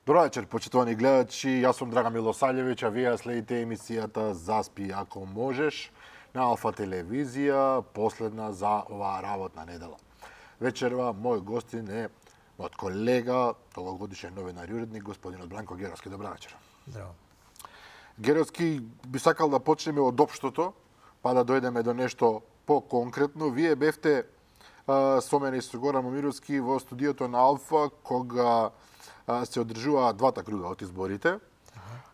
Добро вечер, почитувани гледачи. Јас сум Драган Милосаљевиќ, а вие следите емисијата Заспи ако можеш на Алфа телевизија, последна за оваа работна недела. Вечерва мој гостин е мојот колега, долгогодишен новинар и уредник, господинот Бранко Геровски. Добра вечер. Здраво. Геровски, би сакал да почнеме од општото, па да дојдеме до нешто по-конкретно. Вие бевте со мене и со Горан Момировски во студиото на Алфа, кога се одржуваа двата круга од изборите.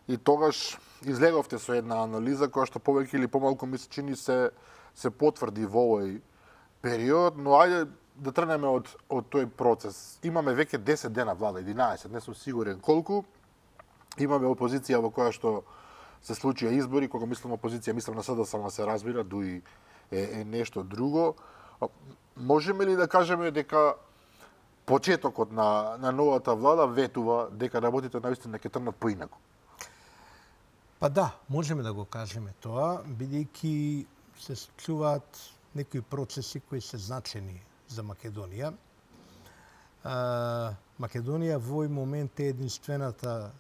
И тогаш излеговте со една анализа која што повеќе или помалку ми се чини се потврди во овој период, но ајде да тргнеме од тој процес. Имаме веќе 10 дена влада, 11, не сум сигурен колку. Имаме опозиција во која што се случија избори, кога мислам опозиција, мислам на СДСМ, се разбира, дуи е нешто друго. Можеме ли да кажеме дека почетокот на новата влада ветува дека работите наистина ќе тргнат поинаку? Па да, можеме да го кажеме тоа, бидејќи се случуваат некои процеси кои се значени за Македонија. Македонија во овој момент е единствената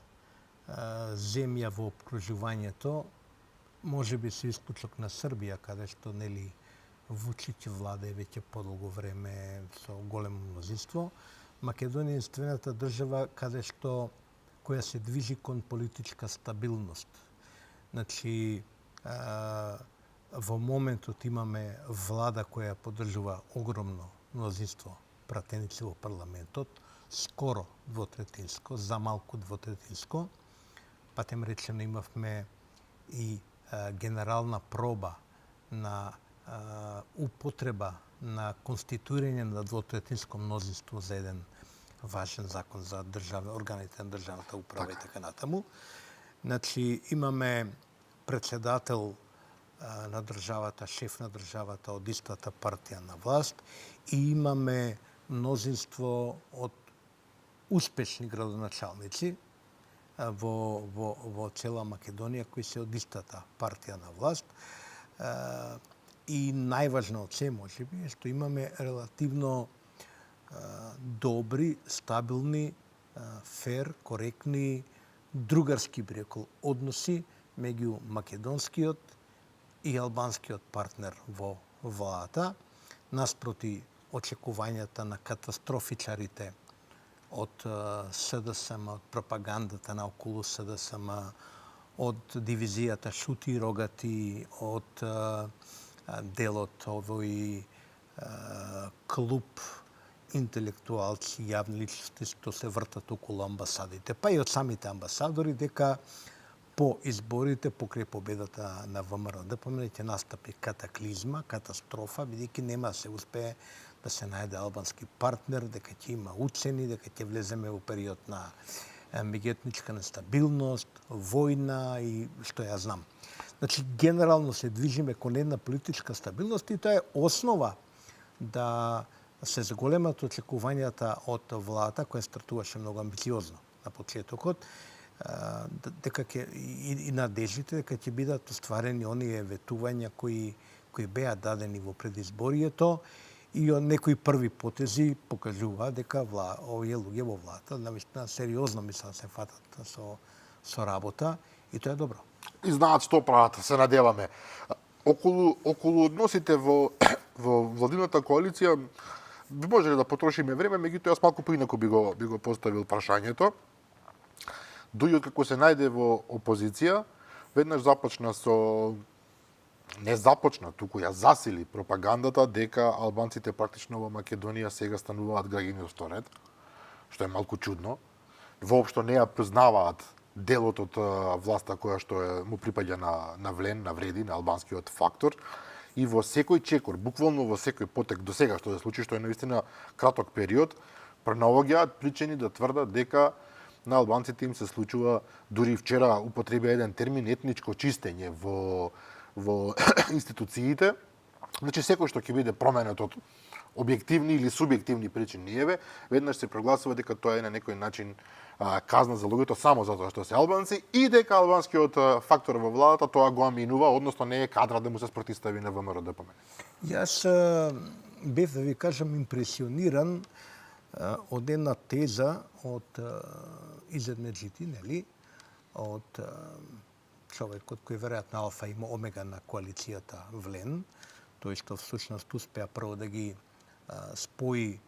земја во обкружувањето, можеби се исклучок на Србија, каде што нели Вучич влада е веќе подолго време со големо мнозинство. Македонија е единствената држава каде што која се движи кон политичка стабилност. Значи, во моментот имаме влада која поддржува огромно мнозинство пратеници во парламентот, скоро двотретинско, за малку двотретинско. Патем речено имавме и генерална проба на употреба на конституирање на двотретинско мнозинство за еден важен закон за органите на државната управа и така натаму. Значи, имаме председател на државата, шеф на државата од истата партија на власт и имаме мнозинство од успешни градоначалници во цела Македонија кои се од истата партија на власт. И најважно од се, можеби, е што имаме релативно добри, стабилни, фер, коректни, другарски би рекол односи меѓу македонскиот и албанскиот партнер во владата, наспроти очекувањата на катастрофичарите од СДСМ, од пропагандата наоколу СДСМ, од дивизијата Шути и Рогати, од делот овој клуб интелектуалци, јавни личности што се вртат околу амбасадите, па и од самите амбасадори, дека по изборите, покрај победата на ВМРО-ДПМН, ќе настапи катаклизма, катастрофа, бидејќи нема да се успее да се најде албански партнер, дека ќе има уцени, дека ќе влеземе во период на меѓуетничка нестабилност, војна и што ја знам. Значи, генерално се движиме кон една политичка стабилност и тоа е основа да се зголемат очекувањата од владата, која стартуваше многу амбициозно на почетокот, дека и надежите дека ќе бидат остварени оние ветувања кои беа дадени во предизборието и некои први потези покажува дека овие луѓе во владата навистина сериозно мислат да се фатат со работа и тоа е добро. И знаат што прават, се надеваме. Околу односите во владината коалиција би можеле да потрошиме време, меѓутоа јас малку поинаку би го поставил прашањето. Дуј како се најде во опозиција, веднаш започна туку ја засили пропагандата дека албанците практично во Македонија сега стануваат граѓани од втор ред, што е малку чудно. Воопшто не ја признаваат делот од власта која што му припаѓа на Влен, на Вреди, на албанскиот фактор. И во секој чекор, буквално во секој потек до сега што се случи, што е наистина краток период, пронаоѓаат причини да тврдат дека на албанците им се случува, дури вчера употребија еден термин, етничко чистење во институциите. Значи, секој што ќе биде променет од објективни или субјективни причини, веднаш се прогласува дека тоа е на некој начин казна за луѓето само затоа што се албанци и дека албанскиот фактор во владата тоа го аминува, односно не е кадра да му се спротистави на ВМРО-ДПМН. Јас бев, да ви кажам, импресиониран од една теза од Изет Меджити, нели, од човекот кој веројатно алфа и омега на коалицијата Влен, тој што всушност успеа прво да ги спои,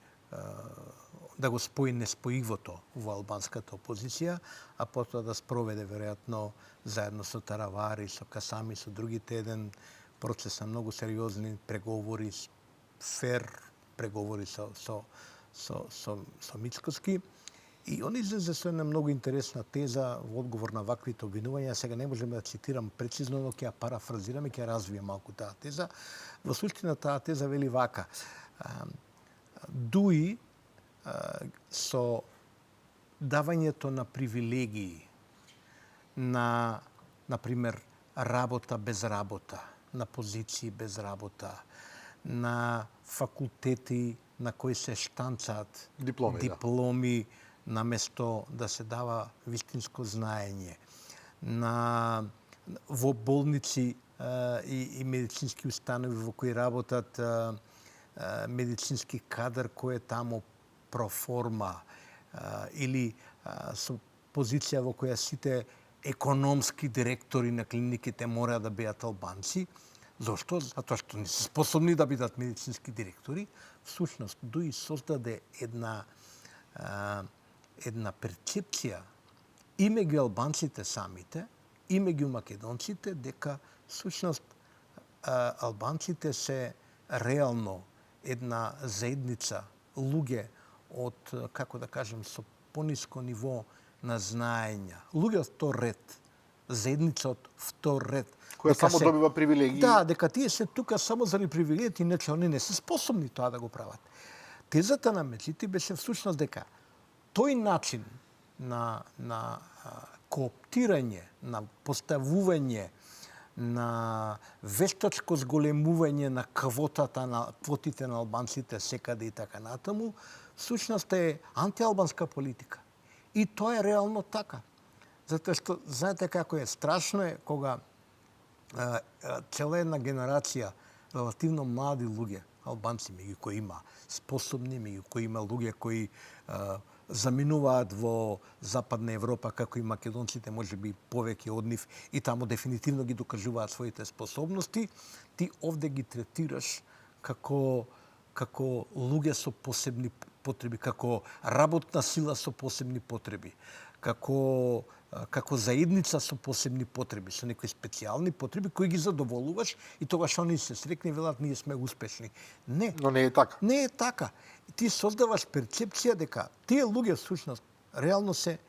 да го спои неспоивото во албанската опозиција, а потоа да спроведе веројатно заедно со Таравари, со Касами, со другите еден процес на многу сериозни преговори, фер преговори со Мицкоски. И он излезе со една многу интересна теза во одговор на ваквите обвинувања. Сега не можем да цитирам прецизно, но ќе ја парафразирам и ќе ја развијам малку таа теза. Во суштина таа теза вели вака: Дуи со давањето на привилегии, на пример работа без работа, на позиции без работа, на факултети на кои се штанцаат дипломи наместо да се дава вистинско знаење, во болници и медицински установи во кои работат медицински кадар кој е таму проформа, или со позиција во која сите економски директори на клиниките мора да бидат албанци. Зошто? Затоа што не се способни да бидат медицински директори. Всушност, Дуи создаде една перцепција и меѓу албанците самите, и меѓу македонците, дека всушност албанците се реално една заедница луѓе од, како да кажем, со пониско ниво на знаења. Луѓе од втор ред, заедница од втор ред. Која само добива привилегии. Да, дека тие се тука само заради привилегиите, иначе они не се способни тоа да го прават. Тезата на Меджити беше всушност дека тој начин на кооптирање, на поставување, на вештачко зголемување на квотите на албанците секаде и така натаму, всушност е антиалбанска политика. И тоа е реално така. Затоа што, знаете како е, страшно е кога цела една генерација релативно млади луѓе, албанци, меѓу кои има способни, меѓу кои има луѓе кои заминуваат во Западна Европа, како и македонците, можеби повеќе од нив, и таму дефинитивно ги докажуваат своите способности, ти овде ги третираш како луѓе со посебни потреби, како работна сила со посебни потреби, како заедница со посебни потреби, со некои специјални потреби кои ги задоволуваш и тогаш они се срекни и велат ние сме успешни. Не. Но не е така. Не е така. Ти создаваш перцепција дека тие луѓе всушност реално се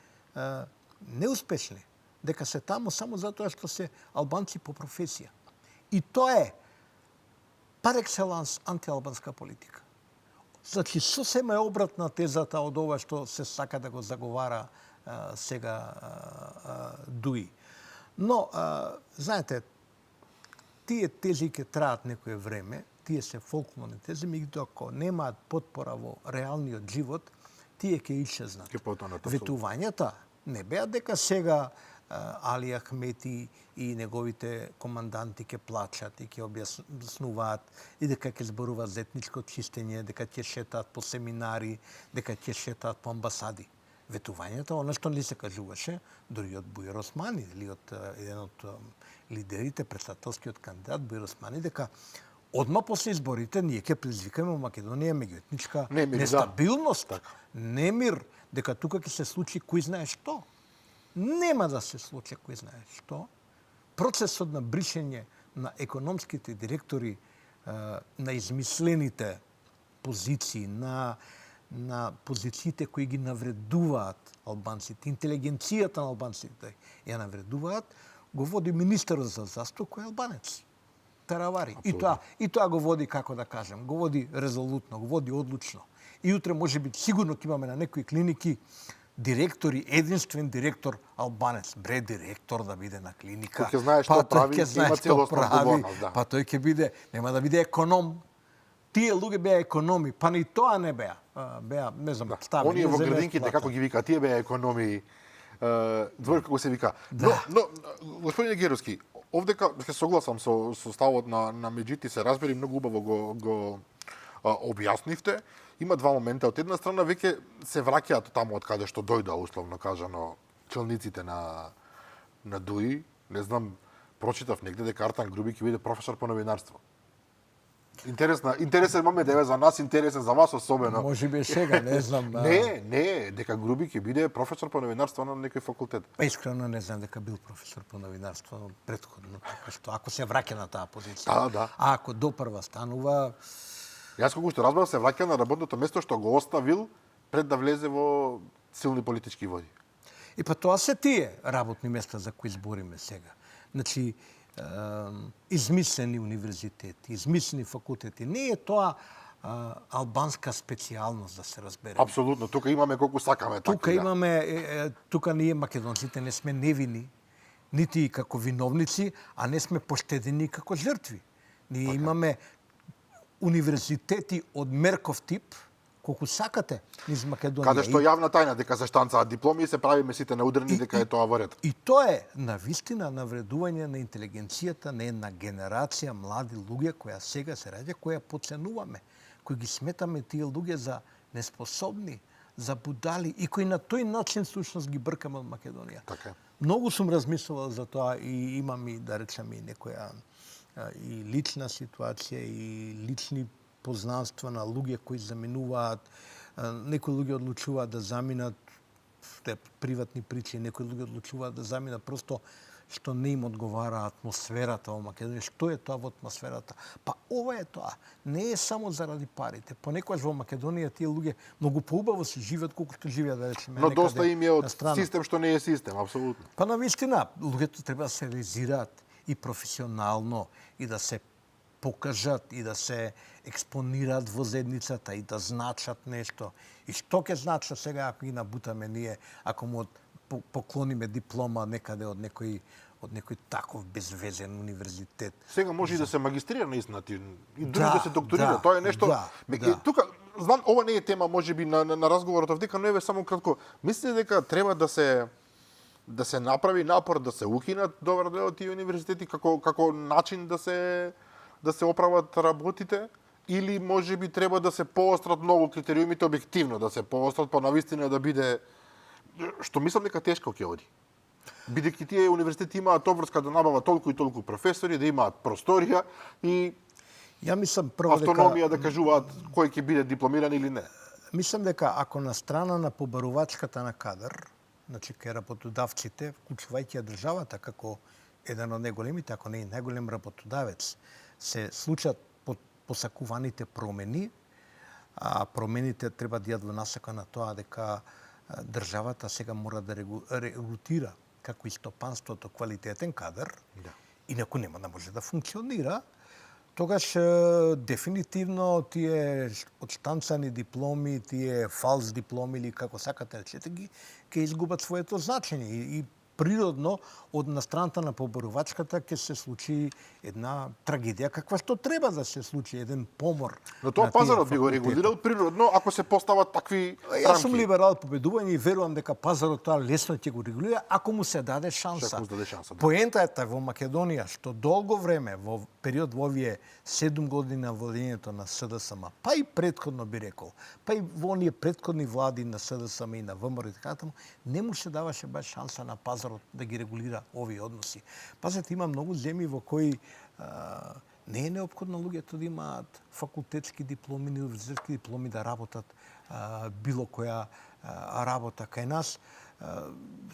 неуспешни, дека се таму само затоа што се албанци по професија. И тоа е пар екселанс антиалбанска политика. Значи, сосема е обратна тезата од ова што се сака да го заговара сега Дуи. Но, знаете, тие тези ќе траат некое време, тие се фолклорни тези, меѓутоа ако немаат потпора во реалниот живот, тие ќе исчезнат. Ветувањата не беа дека сега Али Ахмети и неговите команданти ќе плачат и ќе објаснуваат и дека ќе зборуваат за етничко чистење, дека ќе шетаат по семинари, дека ќе шетаат по амбасади. Ветувањата, она што не се кажуваше, дури од Бујар Османи, или од еден од лидерите, председателскиот кандидат Бујар Османи, дека одма после изборите ние ќе предизвикаме Македонија меѓуетничка нестабилност, немир, дека тука ќе се случи кој знае што. Нема да се случи кој знае што. Процесот на бришење на економските директори, на измислените позиции, на позициите кои ги навредуваат албанците, интелигенцијата на албанците ја навредуваат, го води министерот за здравство кој е албанец. Таравари. И тоа го води, како да кажем, го води резолутно, го води одлучно. И утре може би сигурно ќе имаме на некои клиники директори, единствен директор албанец, бре директор да биде на клиника. Тој ќе знае што прави, има целосна одговорност, да. Па тој ќе биде, нема да биде економ. Тие луѓе беа економи, па ни тоа не беа. Беа, не знам, стави. Оние во градинките, како ги вика, тие беа економи, двор како се вика. Но господине Геровски, овде ќе согласам со ставот на Меджити, се разбери, многу убаво го објаснивте. има два момента. Од една страна веќе се враќаат таму од каде што дојда, условно кажано, челниците на ДУИ. Не знам, прочитав негде дека Артан Груби ќе биде професор по новинарство. Интересен момент е за нас, интересен за вас особено. Може би сега, не знам. Не, дека Груби ќе биде професор по новинарство на некој факултет. Искрено не знам дека бил професор по новинарство претходно, така што ако се враќа на таа позиција. Да. А ако допрва станува, Јас колку што разбрав се враќа на работното место што го оставил пред да влезе во силни политички води. и па тоа се тие работни места за кои збориме сега. Значи, измислени универзитети, измислени факултети. Не е тоа албанска специјалност, да се разбере. Апсолутно, тука имаме колку сакаме такви. Тука имаме, тука ние македонците не сме невини, нити како виновници, а не сме поштедени како жртви. Ние имаме универзитети од Мерков тип, колку сакате, низ Македонија. Каде што јавна тајна дека се штанцаат дипломи и се правиме сите наудрени дека е тоа во ред. И тоа е навистина навредување на интелигенцијата на една генерација млади луѓе која сега се раѓа, која поценуваме, кои ги сметаме тие луѓе за неспособни, за будали и кои на тој начин всушност ги бркаме од Македонија. Така е. Многу сум размислувал за тоа и имам и, да речам, и некоја и лична ситуација и лични познанства на луѓе кои заминуваат. Некои луѓе одлучуваат да заминат, те приватни причини, некои луѓе одлучуваат да заминат просто што не им одговара атмосферата во Македонија. Што е тоа во атмосферата? Па ова е тоа. Не е само заради парите. Понекогаш во Македонија тие луѓе многу поубаво се живеат колкото живеат, да речеме, Но доста им е од страна. систем што не е систем, апсолутно. Па навистина, луѓето треба да се реализираат и професионално, и да се покажат, и да се експонираат во заедницата, и да значат нешто. И што ќе значат сега ако ги набутаме ние, ако му поклониме диплома некаде од некој таков безвезен универзитет. Сега може и да се магистрира наистина и дури Да, да се докторира. да, Тоа е нешто. да. Тука знам ова не е тема можеби на разговорот овдека, но еве само кратко. Мислите дека треба да се направи напор да се укинат добар дел од тие универзитети како начин да се оправат работите, или можеби треба да се поострат многу критериумите објективно, да се поострат па навистина да биде, што мислам дека тешко ќе оди. Бидејќи тие универзитети имаат обврска да набават толку и толку професори, да имаат просторија и Ја мислам прво автономија да кажуваат кој ќе биде дипломиран или не. Мислам дека ако на страна на побарувачката на кадар, значи кај работодавците, вклучувајќи ја државата како еден од најголемите, ако не и најголем работодавец, се случат посакуваните промени, а промените треба да јат во насока на тоа дека државата сега мора да регулира како и стопанството квалитетен кадар, инаку нема да може да функционира, тогаш дефинитивно тие одштанцани дипломи, тие фалс дипломи или како сакате речете ги, ќе изгубат своето значење и природно од настраната на поборувачката ќе се случи една трагедија каква што треба да се случи, еден помор. Но тоа пазарот би го регулирал природно ако се постават такви рамки. Јас сум либерал по победување и верувам дека пазарот тоа лесно ќе го регулира ако му се даде шанса. Ако му се даде шанса, да. Поентата во Македонија што долго време во период во овие 7 години на владењето на СДСМ, па и претходно би рекол, па и во оние претходни влади на СДСМ и на ВМРО и така натаму, не му се даваше баш шанса на пазарот да ги регулира овие односи. Пазете, има многу земји во кои не е неопходно луѓето да имаат факултетски дипломи, универзитетски дипломи да работат било која работа кај нас.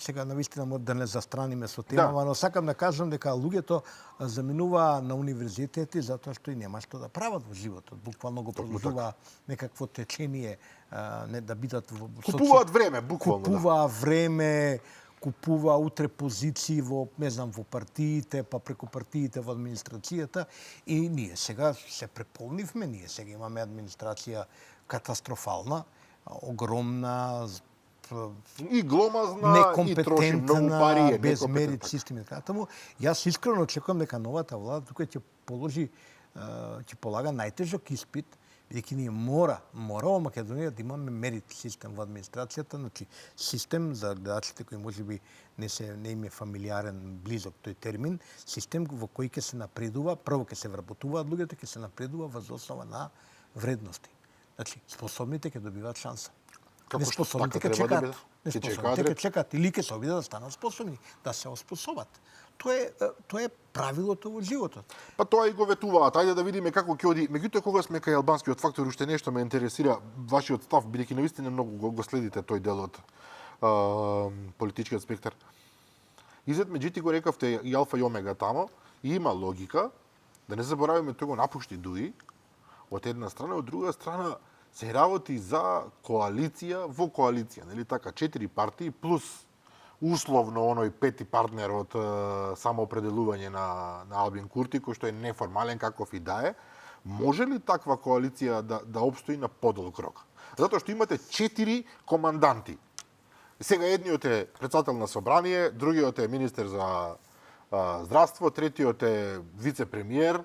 Сега навистина може да не застраниме со темава, но сакам да кажам дека луѓето заминуваа на универзитети затоа што и нема што да прават во животот. Буквално го продолжуваа некакво течение, не да бидат во купуваат време, буквално. Купуваа време, купува утре позиции во, не знам, во партиите, па преку партиите во администрацијата и ние сега се преполнивме, ние сега имаме администрација катастрофална, огромна, и гломазна, и троши многу пари, без мерит систем и така таму. Јас искрено очекувам дека новата влада тука ќе полага најтежок испит, бидејќи ние мора во Македонија да имаме мерит систем во администрацијата, значи систем за гледачите кои можеби не им е фамилиарен близок тој термин, систем во кој ќе се напредува, прво ќе се вработуваат луѓето, ќе се напредува врз основа на вредности. Значи, способните ќе добиваат шанса. Како што Неспособните така ќе треба да чекаат. биде? Ќе Неспособните чекаат ќе чекаат или ќе се обидат да станат способни, да се оспособат. Тоа е правилото во животот. Па тоа и го ветуваат. Ајде да видиме како ќе оди. Меѓутоа кога сме кај албанскиот фактор, уште нешто ме интересира вашиот став, бидејќи навистина многу го следите тој дел од политичкиот спектар. Изет меѓути го рекавте и алфа и омега тамо, и има логика, да не забораваме тој го напушти Дуи, од една страна, од друга страна се работи за коалиција во коалиција, нели така, 4 партии плюс условно оној пети партнер од самоопределување на Албин Курти, кој што е неформален каков и да е. Може ли таква коалиција да обстои на подолг рок? Затоа што имате 4 команданти. Сега едниот е председател на собрание, другиот е министер за здравство, третиот е вице-премиер,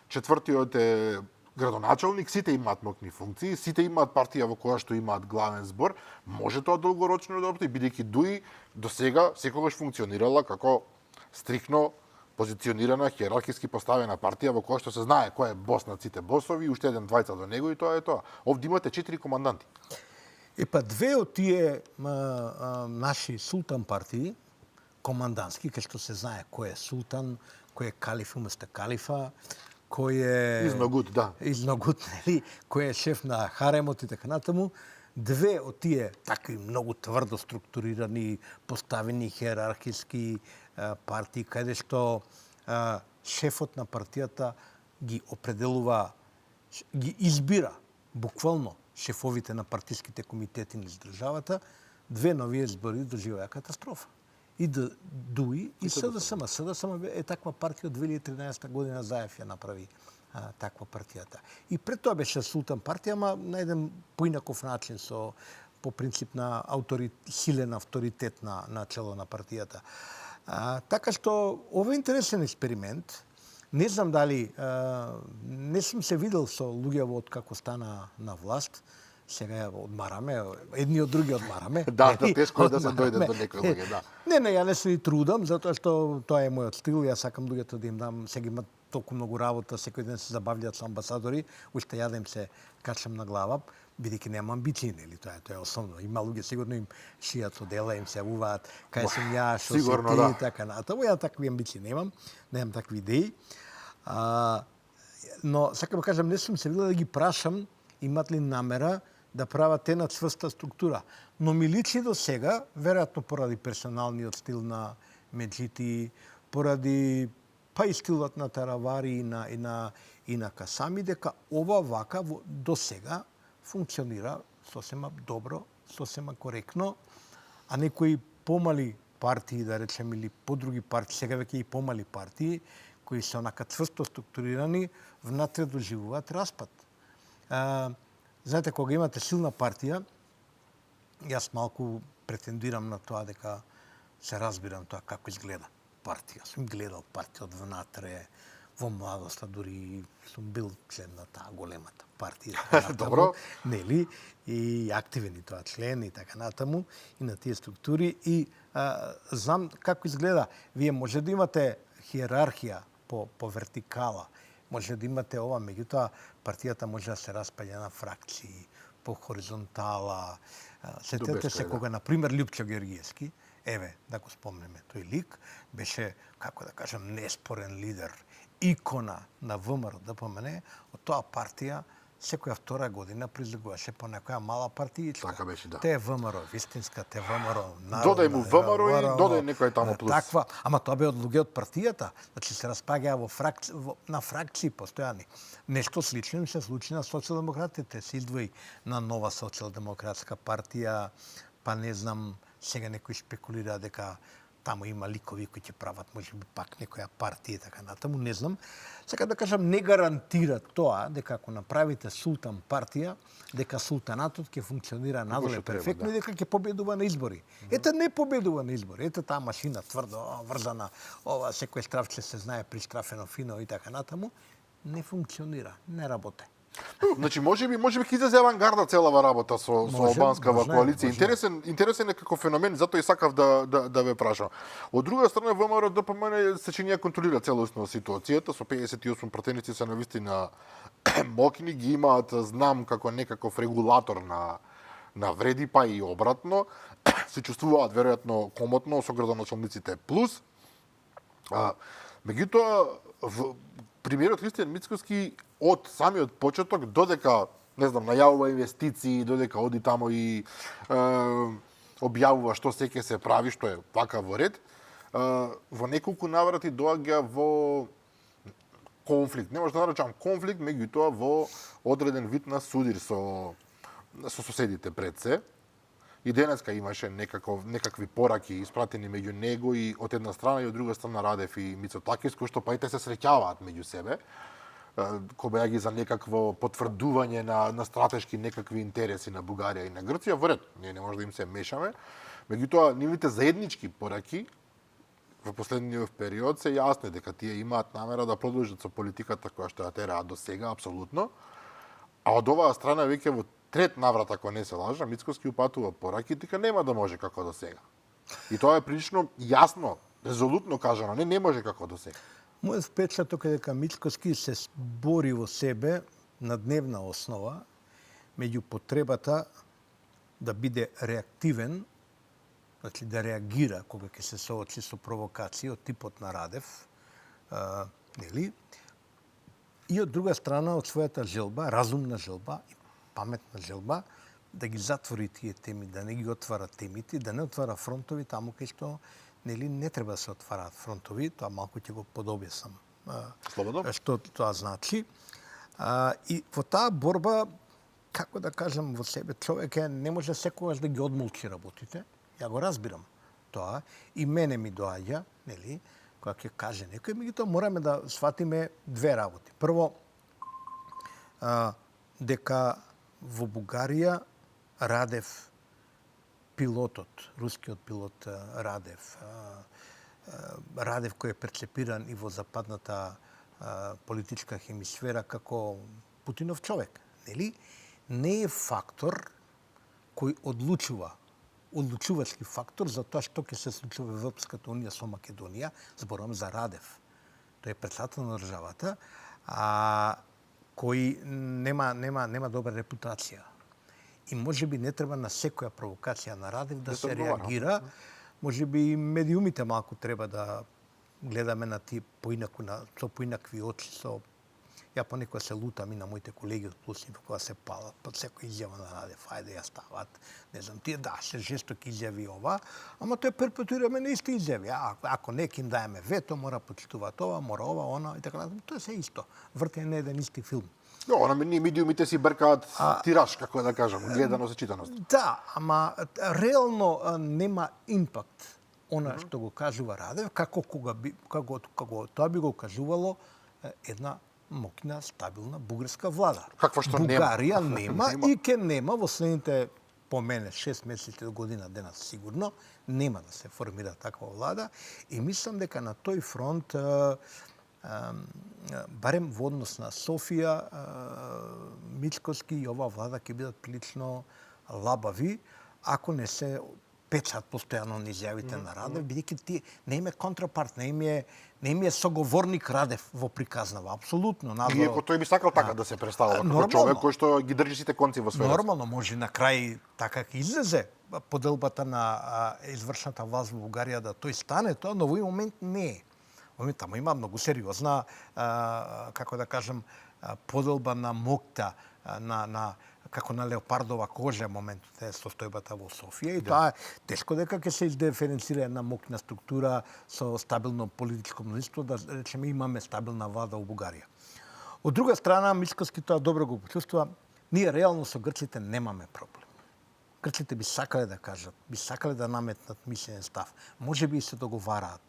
четвртиот е градоначалник, сите имаат мокни функции, сите имаат партија во која што имаат главен збор. Може тоа долгорочно да обстои, бидејќи Дуи до сега секогаш функционирала како стрикно позиционирана, хиерархиски поставена партија во која што се знае кој е бос на сите босови, уште еден двајца до него и тоа е тоа. Овде имате 4 команданти. Па две од тие наши султан партии, командантски, кај што се знае кој е султан, кој е калиф уместо калифа, кој е Изногут, да. Изногут, нели, кој е шеф на харемот и така натаму. Две од тие такви многу тврдо структурирани, поставени хиерархиски партии, каде што шефот на партијата ги определува, ги избира буквално шефовите на партиските комитети низ државата, две нови избори доживеа катастрофа. И Дуи и СДСМ. СДСМ е таква партија од 2013 година, Заев ја направи таква партијата. И пред тоа беше султан партија, ама на еден поинаков начин, по принцип на силен авторитет на чело на партијата. Така што ова е интересен експеримент. Не знам дали, не сум се видел со луѓе од како стана на власт. Сега ја одмараме, едни од други одмараме. Да, тешко е да се дојде до некој луѓе, да. Не, ја не се и трудам, затоа што тоа е мојот стил, јас сакам луѓето да им дам, сега имат толку многу работа, секој ден се забавлjaат со амбасадори, уште ја да им се качам на глава, бидејќи нема амбиции, нели, тоа е основно. Има луѓе сигурно им шијат одела, им се јавуваат, кај сум ја, што си ти, да. Така натаму. Ја такви амбиции немам такви идеи. Но сакам да кажам, не сум се видел да ги прашам имат ли намера да прават една цврста структура. Но ми личи до сега, веројатно поради персоналниот стил на Меджити, поради па и стилот на Таравари и на Касами, дека ова вака до сега функционира сосема добро, сосема коректно, а некои помали партии, да речем, или подруги партии, сега веќе и помали партии, кои се онака цврсто структурирани, внатре доживуваат распад. Знаете, кога имате силна партија, јас малку претендирам на тоа дека се разбирам тоа како изгледа партија. Сум гледал партија од внатре, во младоста, дури сум бил член на таа големата партија. Добро. Нели? И активен и тоа член и така натаму, и на тие структури. И знам како изгледа. Вие може да имате хиерархија по вертикала, може да имате ова, меѓутоа партијата може да се распаѓа на фракции, по хоризонтала. Сетете се кога, например, Лјупчо Георгиевски, да го спомнеме, тој лик беше, како да кажам, неспорен лидер, икона на ВМРО ДПМН, од тоа партија секоја втора година призлегуваше по некоја мала партијичка. Така беше, да. Те е ВМРО вистинска, те ВМРО народна. Додај му ВМРО и додај некој таму плюс. Таква, ама тоа бе од луѓе од партијата, значи се распаѓаа на фракции постојани. Нешто слично им се случи на социјалдемократите, се издвои на нова социјалдемократска партија, па не знам, сега некои спекулира дека таму има ликови кои ќе прават можеби пак некоја партија и така натаму, не знам. Сега да кажам, не гарантира тоа дека ако направите султан партија, дека султанатот ќе функционира надоле перфектно и дека ќе победува на избори. Ете не победува на избори. Ете таа машина тврдо врзана, ова секој штрафче се знае пристрафено фино и така натаму, не функционира, не работи. Значи можеби ќе излезе авангарда целава работа со албанскава коалиција. Интересен е како феномен, затоа и сакав да ве прашам. Од друга страна ВМРО ДПМН се чинија контролира целосно ситуацијата, со 58 пратеници се навистина мокни, ги имаат, знам, како некаков регулатор на вреди, па и обратно. Се чувствуваат веројатно комотно со градоначалниците плюс. Меѓутоа, премиерот Христијан Мицкоски од самиот почеток додека, не знам, најавува инвестиции, додека оди тамо и објавува што се ќе се прави, што е вака во ред, во неколку наврати доаѓа во конфликт. Не може да наречам конфликт, меѓутоа во одреден вид на судир со соседите пред се. И денеска имаше некакви пораки испратени меѓу него и од една страна и од друга страна Радев и Мицотакис, кои што па и те се среќаваат меѓу себе, кој ги за некакво потврдување на стратешки некакви интереси на Бугарија и на Грција, во ред, ние не може да им се мешаме. Меѓутоа, нивните заеднички пораки во последниот период се јасни дека тие имаат намера да продолжат со политиката која што ја тераат до сега, апсолутно. А од оваа страна веќе во трет наврат, ако не се лажа, Мицкоски упатува пораки, дека нема да може како до сега. И тоа е прилично јасно, резолутно кажано, не може како до сега. Мојот впечаток е дека Мицкоски се бори во себе на дневна основа меѓу потребата да биде реактивен, значи да реагира кога ќе се соочи со провокации од типот на Радев, нели? И од друга страна од својата желба, разумна желба и паметна желба да ги затвори тие теми, да не ги отвара темите, да не отвара фронтови таму кај што нели не треба да се отвараат фронтови, тоа малку ќе го подобјаснам. Слободно. Што тоа значи. И во таа борба, како да кажам, во себе човек не може секогаш да ги одмолчи работите. Ја го разбирам тоа и мене ми доаѓа, нели, кога ќе каже некој, меѓутоа мораме да сватиме две работи. Прво, дека во Бугарија Радев, пилотот, рускиот пилот Радев, кој е перцепиран и во западната политичка хемисфера како Путинов човек, нели? Не е фактор кој одлучувачки фактор за тоа што ќе се случува во Европската унија со Македонија, зборувам за Радев. Тој е председател на државата, кој нема добра репутација. И можеби не треба на секоја провокација на Радев да се реагира. Можеби и медиумите малку треба да гледаме на тие со поинакви очи, ја понекогаш се лутам и на моите колеги од Плусив кога се палат под секоја изјава на Радев, ајде ја стават. Не знам, тие се жестоки изјави ова, ама тоа перпетуираме на исти изјави. Ако неки им даеме вето, мора почитува тоа, мора ова, она и така натаму. Тоа се исто. Вртење на еден исти филм. Она медиумите си бркаат тираж, како да кажам, гледаност и читаност. Да, ама реално нема импакт она што го кажува Радев, како тоа би го кажувало една мокна, стабилна бугарска влада. Каква што Бугарија нема и ќе нема во следните, по мене, 6 месеци до година дена сигурно, нема да се формира таква влада и мислам дека на тој фронт барем во однос на Софија, Мицкоски и оваа влада ќе бидат прилично лабави, ако не се печат постојано на изјавите на Радев, бидејќи тие не им е контрапарт, не им е соговорник Радев во приказнава, апсолутно. Иако тој би сакал така да се представува како човек кој што ги држи сите конци во својот. Нормално, може на крај така ќе излезе поделбата на извршната власт во Бугарија да тој стане тоа, но во овој момент не е. Таму има многу сериозна, како да кажам, поделба на мокта, како на леопардова кожа моментот е состојбата во Софија и тоа тешко дека ќе се издиференцира една мокна структура со стабилно политичко мнозинство, да речеме имаме стабилна влада во Бугарија. Од друга страна, Мицкоски тоа добро го почувствува, ние реално со грците немаме проблем. Грците би сакале да кажат, би сакале да наметнат мислен став. Може би и се договараат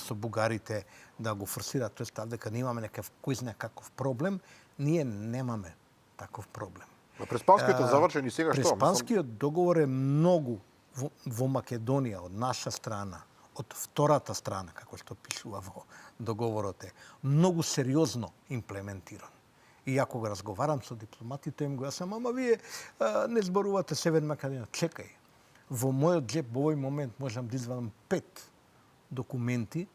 со бугарите да го форсираат тој став, дека немаме некаков кој знае каков проблем, ние немаме таков проблем. Преспанскиот е завршен и сега што? Преспанскиот договор е многу во Македонија, од наша страна, од втората страна, како што пишува во договорот е, многу сериозно имплементиран. И ја кога разговарам со дипломатите, им го јасам, ама вие не зборувате Северна Македонија. Чекај, во мојот джеп во овој момент можам да извадам 5 документи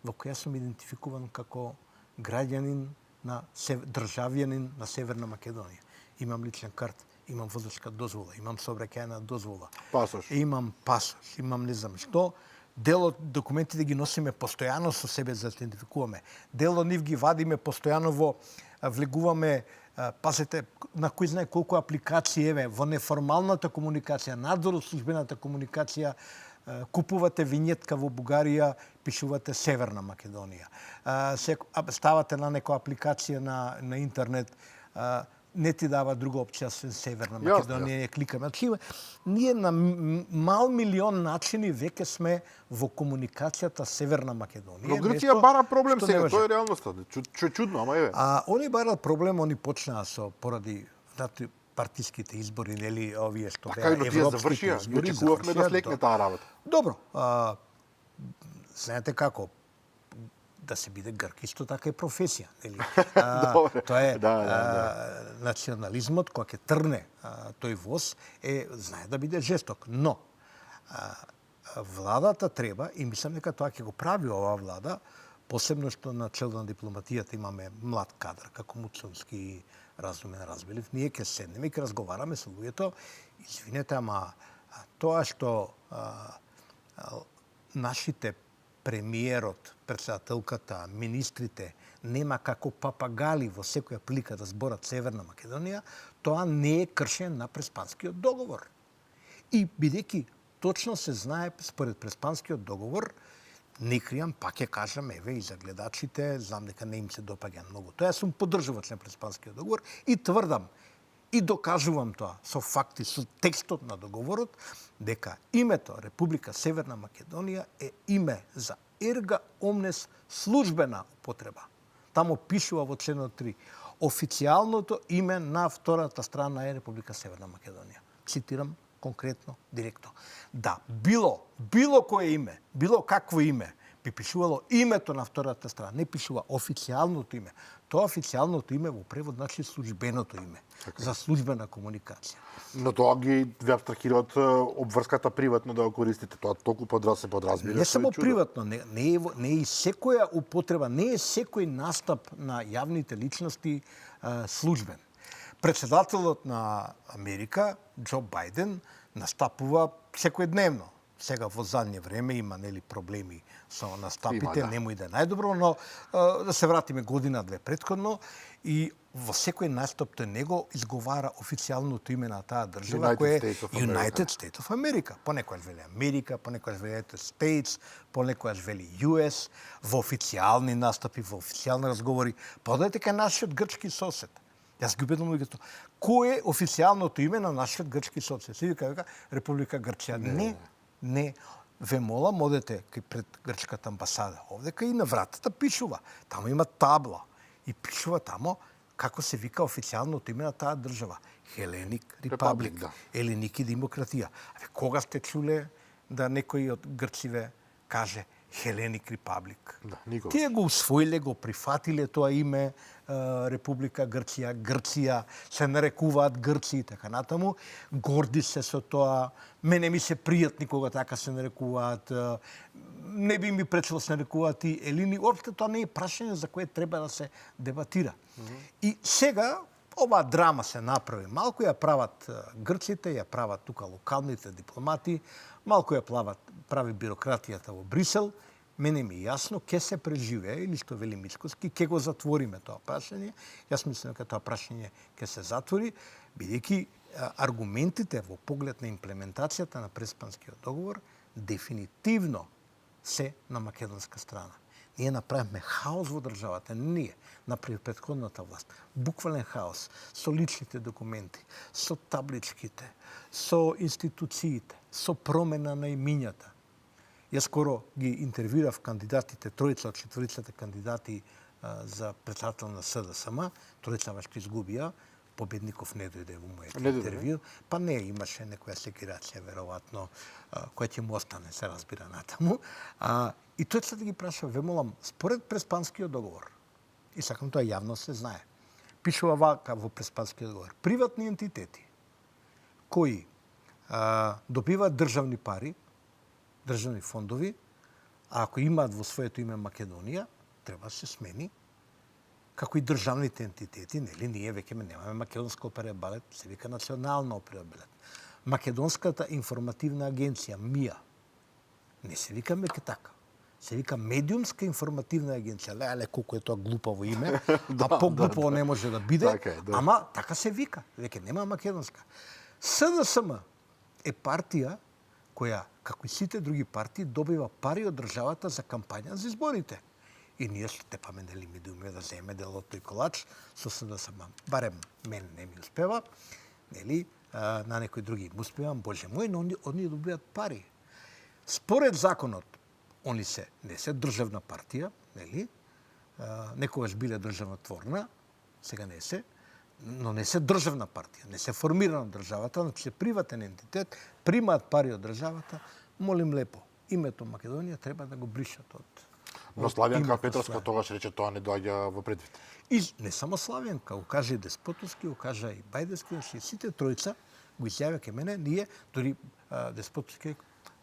во кои јас сум идентификуван како граѓанин на државјанин на Северна Македонија. Имам личен карт, имам возачка дозвола, имам сообраќајна дозвола, Пасош. имам пасош, имам не знам што. Дел од документите ги носиме постојано со себе за да идентификуваме. Дел од нив ги вадиме постојано влегуваме, пазете, на кој знае колку апликации, еве, во неформалната комуникација, надзор од службената комуникација, купувате винетка во Бугарија, пишувате Северна Македонија. Ставате на некоја апликација на интернет, не ти дава друга опција освен Северна Македонија, не кликаме. Значи, ние на мал милион начини веќе сме во комуникацијата Северна Македонија. Но Грција бара проблем сега, тоа е реалноста. Чудно, ама еве. Они барат проблем, они почнаа со поради партиските избори, нели, овие што беа европските избори. Очекувавме да слекне таа работа. Добро, знаете како, да се биде грк исто така е професија, нели? Тоа е национализмот кога ќе трне тој воз знае да биде жесток, но владата треба и мислам дека тоа ќе го прави оваа влада, посебно што на чел на дипломатијата имаме млад кадар како Муцунски, Разумен Разбелив, ние ќе седнеме и ќе разговараме со луѓето. Извинете, ама тоа што нашите премиерот, председателката, министрите нема како папагали во секоја прилика да зборат Северна Македонија, тоа не е кршење на Преспанскиот договор. И бидејќи точно се знае според Преспанскиот договор, не кријам, пак ќе кажам, еве и за гледачите, знам дека не им се допаѓа многу. Тоа сум поддржувач на Преспанскиот договор и тврдам и докажувам тоа со факти, со текстот на договорот, дека името Република Северна Македонија е име за ерга омнес службена употреба. Таму пишува во членот 3. Официјалното име на втората страна е Република Северна Македонија. Цитирам конкретно, директно. Да, било кое име, било какво име, би пишувало името на втората страна, не пишува официјалното име. Тоа официјалното име во превод значи службеното име, за службена комуникација. Но тоа ги ве абстрахира од обврската приватно да го користите. Тоа толку се подразбира. Не само приватно, не е и секоја употреба, не е секој настап на јавните личности службен. Председателот на Америка, Џо Бајден, настапува секојдневно. Сега во задње време има нели проблеми со настапите, немој да е најдобро, но да се вратиме година-две претходно и во секој настап тој него изговара официјалното име на таа држава која е United States of America. Понекогаш вели Америка, понекогаш вели United States, понекогаш вели US, во официјални настапи, во официјални разговори. Подете кај нашиот грчки сосед. Јас ги убедувам луѓето. Кој е официјалното име на нашиот грчки сосед? Се вика Република Грција. Не, ве молам, одете кај пред грчката амбасада. Овдека и на вратата пишува. Таму има табла и пишува тамо како се вика официјалното име на таа држава. Хеленик Репаблик, Еленики демократија. Кога сте чуле да некој од грциве каже Хеленик Репаблик? Тие го усвоиле, го прифатиле тоа име Република Грција, се нарекуваат Грци и така натаму. Горди се со тоа. Мене ми се пријатни кога така се нарекуваат. Не би ми пречело се нарекуваат и Елини. Општо тоа не е прашање за кое треба да се дебатира. И сега оваа драма се направи. Малку ја прават грците, ја прават тука локалните дипломати, малку ја прави бирократијата во Брисел. Мене ми јасно, ке се преживее, или што вели Мицкоски, ке го затвориме тоа прашање. Јас мислам дека тоа прашање ке се затвори, бидејќи аргументите во поглед на имплементацијата на Преспанскиот договор дефинитивно се на македонска страна. Ние направивме хаос во државата, ние направи претходната власт. Буквален хаос со личните документи, со табличките, со институциите, со промена на имињата. Јас скоро ги интервјуирав кандидатите, тројца од четворицата кандидати за председател на СДСМ, тројца што изгубија, победников не дојде во мојот интервју, па не имаше некоја секирација веројатно која ќе му остане, се разбира натаму. И тој да ги праша, ве молам, според Преспанскиот договор, и сакам тоа јавно се знае, пишува вака во Преспанскиот договор. Приватни ентитети кои добиваат државни пари, државни фондови, а ако имаат во своето име Македонија, треба да се смени. Како и државните ентитети, нели, ние веќе немаме Македонска опера и балет, се вика Национална опера и балет. Македонската информативна агенција, МИА, не се вика веќе така. Се вика Медиумска информативна агенција. Леле, колку е тоа глупаво име, а поглупаво не може да биде, ама така се вика. Веќе нема Македонска. СДСМ е партија која, како и сите други партии, добива пари од државата за кампања за изборите. И ние степаме, нели, ми думаме да земеме делото и колач, со СДСМ. Барем мен не ми успева, нели, на некои други му успевам, Боже мој, но они добиваат пари. Според законот, они не се државна партија, нели, некогаш биле државотворна, сега не се, но не се државна партија, не се формирана државата, значи се приватен ентитет, примаат пари од државата, молим лепо, името Македонија треба да го бришат од... Но Славјанка Петровска тогаш рече тоа не доаѓа во предвид. И не само Славјанка, го кажа и Деспотовски, го кажа и Бајдески, сите тројца го изјавија ке мене, ние, дори Деспотовски,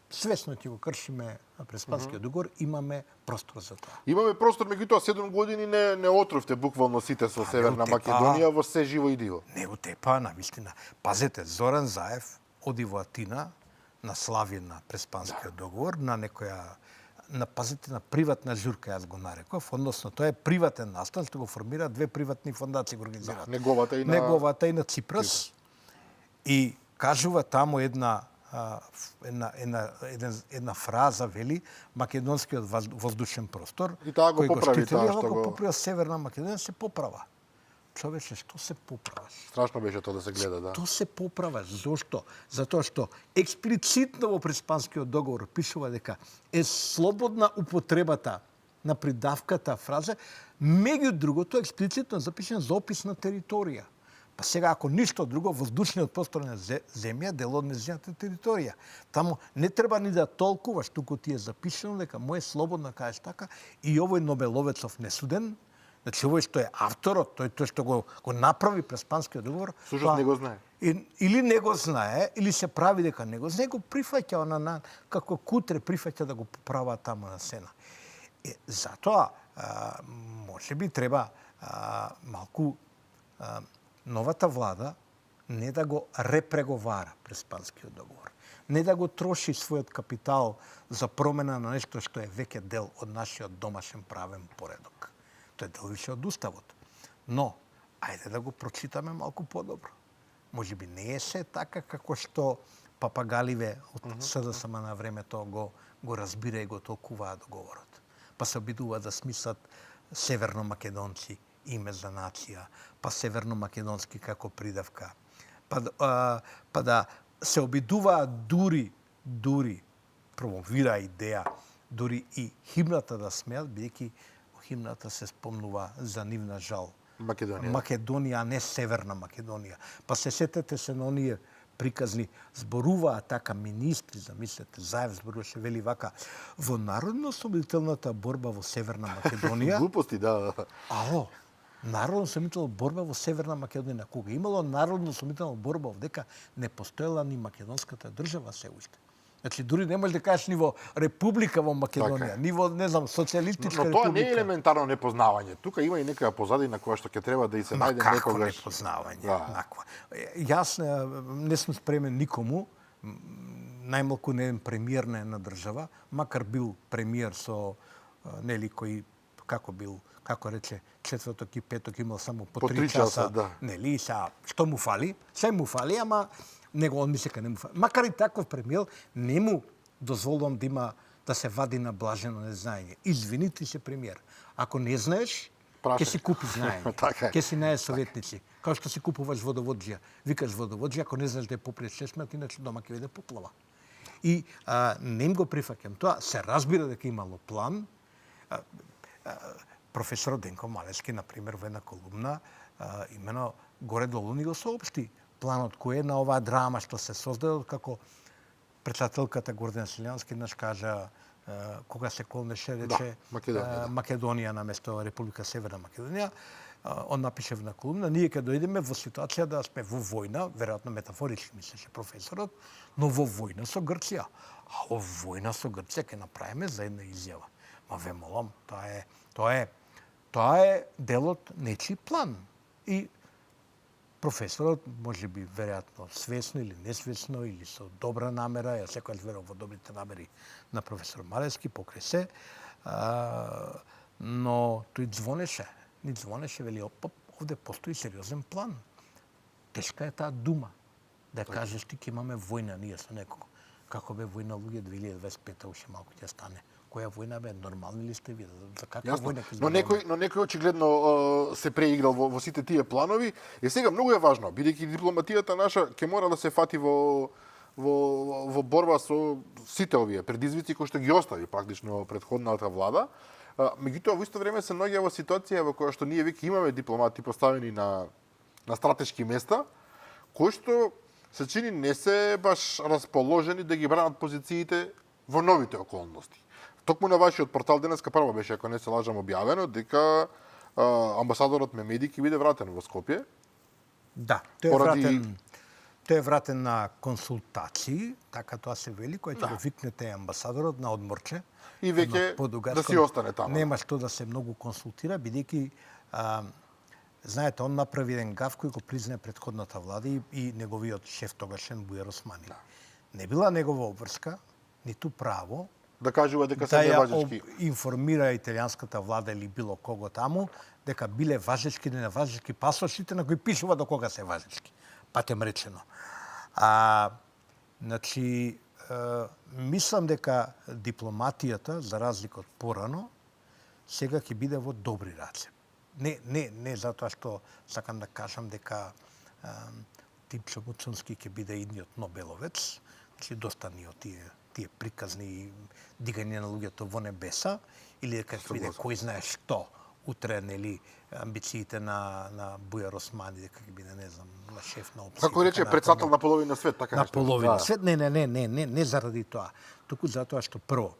свесно ќе го кршиме Преспанскиот договор, имаме простор за тоа. Имаме простор, меѓутоа 7 години не отровте буквално сите со Северна Македонија во се живо и диво. Не утепа, навистина. Пазете, Зоран Заев оди во Атина на славје на Преспанскиот договор, на некоја пазете, на приватна журка, јас го нареков, односно тоа е приватен настан, што го формира две приватни фондации го организираат. Неговата и на Ципрас. И кажува таму една фраза, вели, македонскиот воздушен простор, и таа го поправи, го поправи Северна Македонија, се поправа. Човече, што се поправа? Страшно беше тоа да се гледа, да. Што се поправа? Зошто? Затоа што експлицитно во Преспанскиот договор пишува дека е слободна употребата на придавката фраза, меѓу другото експлицитно запишено за опис на територија. Па сега, ако ништо друго, воздушниот простор на земја дел од нејзината територија. Таму не треба ни да толкуваш, туку ти е запишено дека мој слободно кажеш така и овој Нобеловецов несуден, значи овој што е авторот, тој што го направи Преспанскиот договор, всушност не го знае. Или не го знае, или се прави дека не го знае, го прифаќа како кутре прифаќа да го поправа таму на сена. Затоа можеби треба малку новата влада не да го репреговара Преспанскиот договор, не да го троши својот капитал за промена на нешто што е веќе дел од нашиот домашен правен поредок. Тоа е дел више од уставот. Но, ајде да го прочитаме малку подобро. Можеби не е се така како што папагаливе од СДСМ на времето го разбира и го толкуваат договорот. Па се обидуваат да смислат северно-македонци име за нација, па северно-македонски како придавка, па да се обидуваат дури промовира идеја, дури и химната да смеат, бидејќи химната се спомнува за нивна жал. Македонија, а не Северна Македонија. Па се сетете се на оние приказни, зборуваат така министри, замислете, Заев зборуваше, вели вака, во народно-освободителната борба во Северна Македонија... Глупости, да. Ало, народно-освободителна борба во Северна Македонија. Кога имало народно-освободителна борба овдека, не постоела ни македонската држава се уште. Значи, дури не можеш да кажеш ниво република во Македонија, ниво, не знам, социјалистичка република. Но тоа не е елементарно непознавање. Тука има и некоја позадина која што ќе треба да и се најде некогаш. Како непознавање? Јас не сум спремен никому, најмалку не еден премиер на една држава, макар бил премиер со, нели, кој, како рече, четврток и петок имал само по 3 часа, нели, што му фали? Се му фали, ама него он ми сека не му фали. Макар и таков премиер, не му дозволувам да се вади на блажено незнаење. Извини, ти си премиер. Ако не знаеш, ќе си купи знаење. Ќе си најде советници. Као што си купуваш водоводжија. Викаш водоводжија, ако не знаеш да ја поприеш 6 минути, иначе дома ќе биде поплава. И не им го прифаќам тоа. Се разбира дека имало план. Професор Денко Малески, например, во една колумна, имено горе-долу ни го соопшти планот кој е на оваа драма што се создаде, како председателката Гордана Селјански еднаш кажа кога се колнеше, рече Македонија, Македонија наместо Република Северна Македонија, он напише на колумна, ние ќе дојдеме во ситуација да сме во војна, веројатно метафорички мислеше професорот, но во војна со Грција. А во војна со Грција ќе направиме заедна изјава. Ма ве молам, тоа е дел од нечи план. И професорот, може би, веројатно свесно или несвесно, или со добра намера, ја секојаш верувам во добрите намери на професор Малевски, покрај се, но тој звонеше, вели, овде постои сериозен план. Тешка е таа дума. Да кажеш ти ќе имаме војна ние со некого. Како бе војна луѓе 2025 уште малку ќе стане. Која војна бе? Нормални ли сте ви? За каква војна ќе зборуваме? Но некој очигледно се преиграл во сите тие планови. И сега многу е важно, бидејќи дипломатијата наша ќе мора да се фати во борба со сите овие предизвици кои што ги остави практично претходната влада. Меѓутоа во исто време се наоѓа во ситуација во која што ние веќе имаме дипломати поставени на стратешки места, кои што се чини не се баш расположени да ги бранат позициите во новите околности. Токму на вашиот портал денеска прво беше, ако не се лажам, објавено дека амбасадорот Мемеди ќе биде вратен во Скопје. Да, тој е вратен на консултации, така тоа се вели, кој ќе го викнете амбасадорот на одморче. И веќе да си остане таму. Нема што да се многу консултира, бидејќи знаете, он направи еден гаф кој го признае претходната влада и неговиот шеф тогашен Бујар Османи. Не била негова обврска, ниту право да кажува дека се неважечки. Информира италијанската влада или било кого таму дека биле важечки или неважечки пасошите на кои пишува до кога се важечки. Патем речено. Значи, мислам дека дипломатијата, за разлика од порано, сега ќе биде во добри раце. Не затоа што сакам да кажам дека Типчо Муцунски ќе биде идниот Нобеловец, значи доста ни од тие приказни дигање на луѓето во небеса, или дека ќе биде кој знае што утре, нели, амбициите на Бујар Османи, дека ќе биде, не знам, на шеф на опција. Како рече, председател на половина свет, така нешто. На половина свет, не заради тоа. Туку затоа што прво,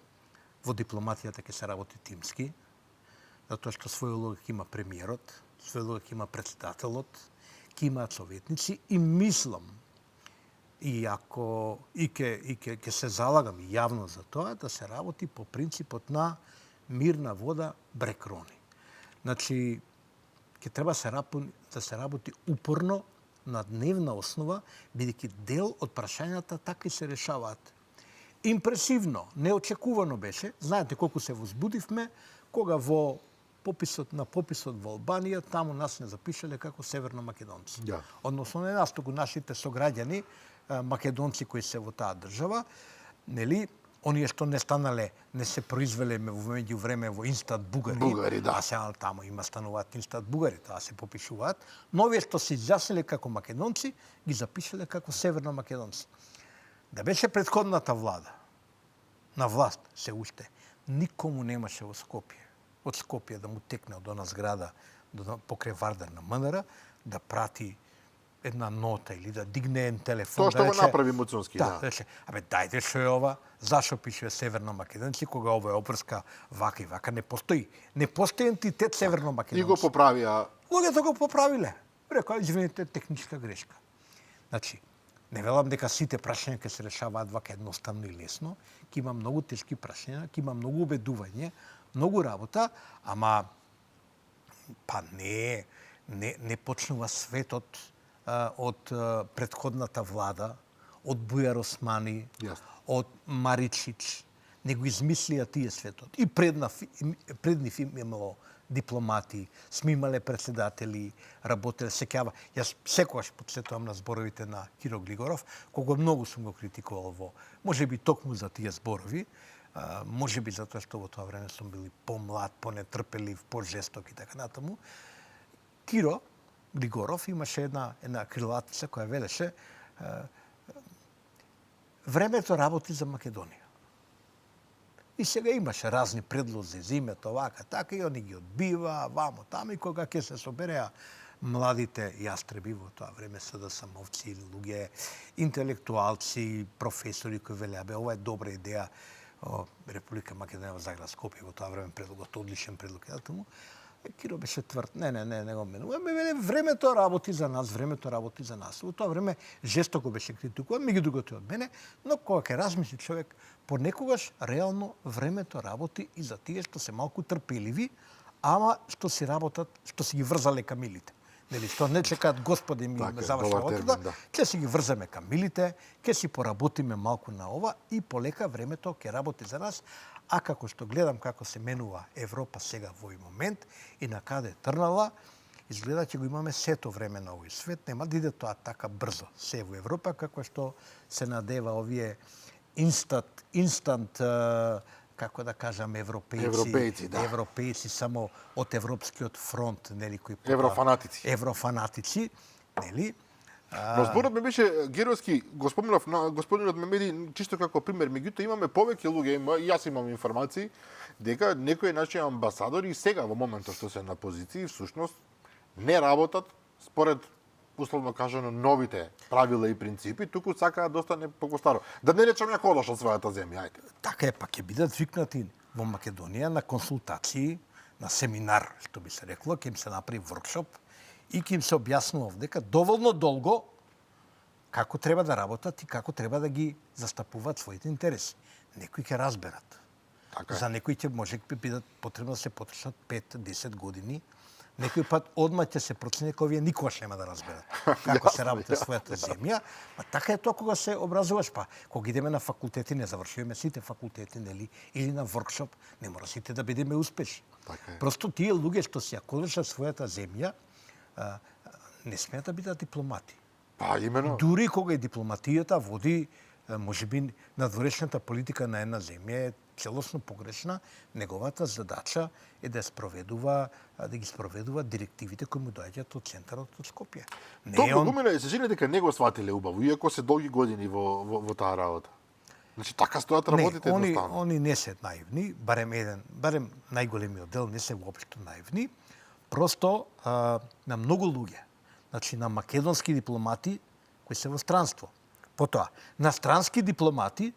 во дипломатијата ќе се работи тимски, затоа што своја улога ќе има премиерот, своја улога ќе има председателот, ќе имаат советници и мислам, и ќе се залагам јавно за тоа, да се работи по принципот на мирна вода брег рони. Значи, ќе треба да се работи упорно на дневна основа, бидејќи дел од прашањата така и се решаваат. Импресивно, неочекувано беше, знаете колку се возбудивме, кога во пописот во Албанија, таму нас не запишале како северно македонци. Да. Односно не нас, туку нашите сограѓани, македонци кои се во таа држава, нели, оние што не станале, не се произвеле во меѓувреме во Инстат бугари, да. А сега таму има стануваат Инстат бугари, таа се попишуваат, но овие што се изјасниле како македонци, ги запишале како северно македонци. Да беше претходната влада на власт се уште, никому немаше во Скопје, од Скопје да му текне од она зграда покрај Вардар на МНР, да прати една нота или да дигне еден телефон. Тоа што го направи Муцунски, да. Рече, дајте што е ова, зашо пише Северно Македонци, кога ова е опрска вака и вака, не постои. Не постои ентитет Северно Македонци. И го поправија. Луѓето го поправиле. Рекоа, извините, техничка грешка. Значи, не велам дека сите прашања ќе се решаваат вака едноставно и лесно, ќе има многу тешки прашања, ќе има многу убедување, многу работа, ама не почнува светот од претходната влада, од Бујар Османи, од Маричич, не го измислија тие светот. И пред нив имало дипломати, сме имале председатели, работеле, сеќава. Јас секогаш подсетувам на зборовите на Киро Глигоров, кога многу сум го критикувал во, може би токму за тие зборови, може би затоа што во тоа време сум бил помлад, понетрпелив, пожесток и така натаму. Киро Глигоров имаше една крилатица која велеше времето работи за Македонија. И сега имаше разни предлози за името вака, така и они ги одбива, вамо, таму, и кога ќе се собереа младите јастреби во тоа време СДСМовци или луѓе, интелектуалци, професори кои велеа, ова е добра идеја, Република Македонија во Заград Скопје во тоа време предлогот одличен предлог е таму. Киро беше тврд, не го менува. Времето работи за нас, Во тоа време жестоко беше критикуван, меѓу другото од мене, но кога ќе размисли човек, понекогаш реално времето работи и за тие што се малку трпеливи, ама што си работат, што си ги врзале камилите. Нели, што не чекаат Господи ми заврши работата, ќе си ги врземе камилите, ќе си поработиме малку на ова и полека времето ќе работи за нас. А како што гледам како се менува Европа сега во овој момент и на каде трнала, изгледа ќе го имаме сето време на овој свет. Нема да иде тоа така брзо се во Европа, како што се надева овие инстант како да кажам, европејци само од Европскиот фронт, нели, кои еврофанатици, нели? Но зборот ме беше геројски, го спомнав на господинот Мемеди чисто како пример, меѓутоа имаме повеќе луѓе, и јас имам информации дека некои наши амбасадори сега во моментот што се на позиции всушност не работат според условно кажано новите правила и принципи, туку сакаат да остане по старо. Да не речам ја колош од својата земја, ајде. Така е, па ќе бидат викнати во Македонија на консултации, на семинар, што би се рекло, ќе им се направи воркшоп и ќе им се објаснува дека доволно долго како треба да работат и како треба да ги застапуваат своите интереси. Некои ќе разберат. Така. За некои ќе може би бидат потребно да се потрошат 5-10 години. Некој пат одма ќе се процени дека овие никогаш нема да разберат како се работи својата земја. Па така е тоа кога се образуваш, па кога идеме на факултети, не завршуваме сите факултети, нели, или на воркшоп, не мора сите да бидеме успешни. Така е. Просто тие луѓе што си ја колешат својата земја, не смеат да бидат дипломати. Па имено. Дури кога и дипломатијата води, можеби надворешната политика на една земја е целосно погрешна, неговата задача е да ги спроведува директивите кои му доаѓаат од центарот од Скопје. Толку гумина се жени дека не го сватиле убаво, иако се долги години во таа работа. Значи така стојат работите едноставно. Они не се наивни, барем најголемиот дел не се воопшто наивни. Просто на многу луѓе, значи на македонски дипломати кои се во странство. Потоа, на странски дипломати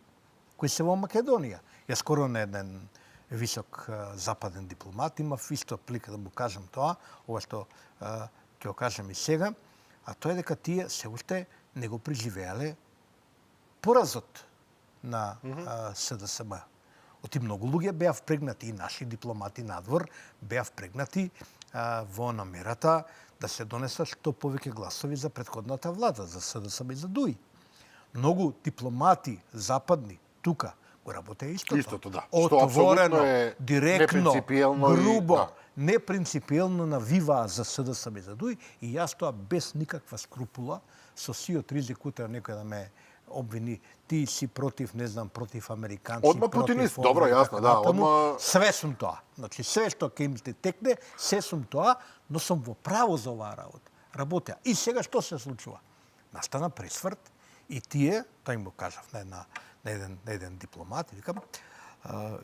кои се во Македонија. Јас скоро на еден висок западен дипломат имав исто прилика да му кажам тоа, ова што ќе го кажам и сега, а тоа е дека тие се уште не го преживеале поразот на СДСМ. Оти многу луѓе беа впрегнати, и наши дипломати надвор беа впрегнати во намерата да се донесат што повеќе гласови за претходната влада, за СДСМ и за ДУИ. Многу дипломати западни тука го работеа истото. Да. Отворено, директно, грубо, и непринципиелно навиваа за СДСМ и за ДУИ, и јас тоа без никаква скрупула, со сиот ризик утре некој да ме обвини, ти си против, не знам, против американци, одма путинист, добро, јасно, да, одма... Све сум тоа. Значи, све што ќе им текне, се сум тоа, но сум во право за оваа работа. Работеа. И сега што се случува? Настана пресврт и тие, тоа им го кажав на еден дипломат, и викам,